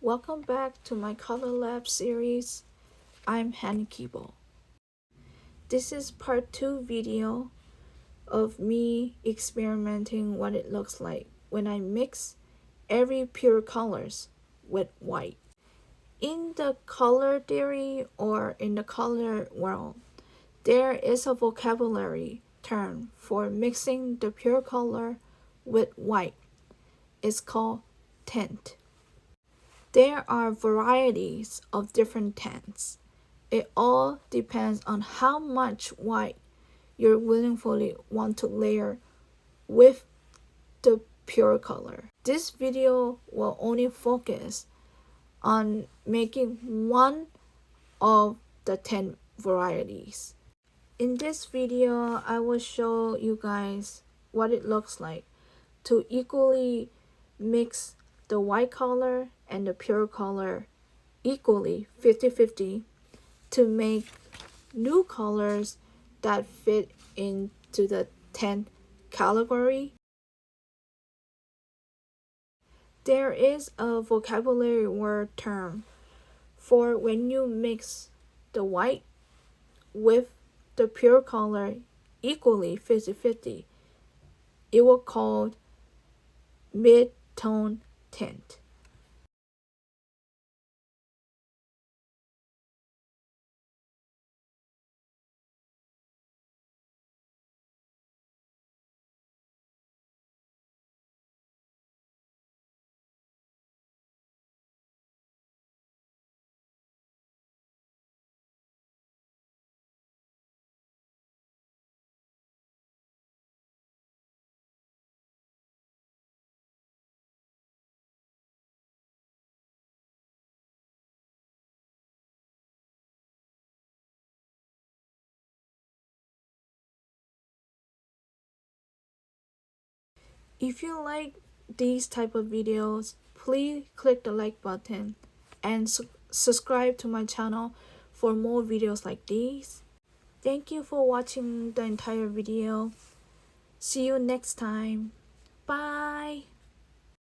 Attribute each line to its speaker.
Speaker 1: Welcome back to my Color Lab series. I'm Kibou. This is part 2 video of me experimenting what it looks like when I mix every pure colors with white. In the color theory or in the color world, there is a vocabulary term for mixing the pure color with white. It's called tint. There are varieties of different tints. It all depends on how much white you willingly want to layer with the pure color. This video will only focus on making one of the 10 varieties. In this video, I will show you guys what it looks like to equally mix the white color and the pure color equally 50-50 to make new colors that fit into the 10 category. There is a vocabulary word term for when you mix the white with the pure color equally 50-50. It will called Mid Tone Tint. If you like these type of videos, please click the like button and subscribe to my channel for more videos like these. Thank you for watching the entire video. See you next time. Bye.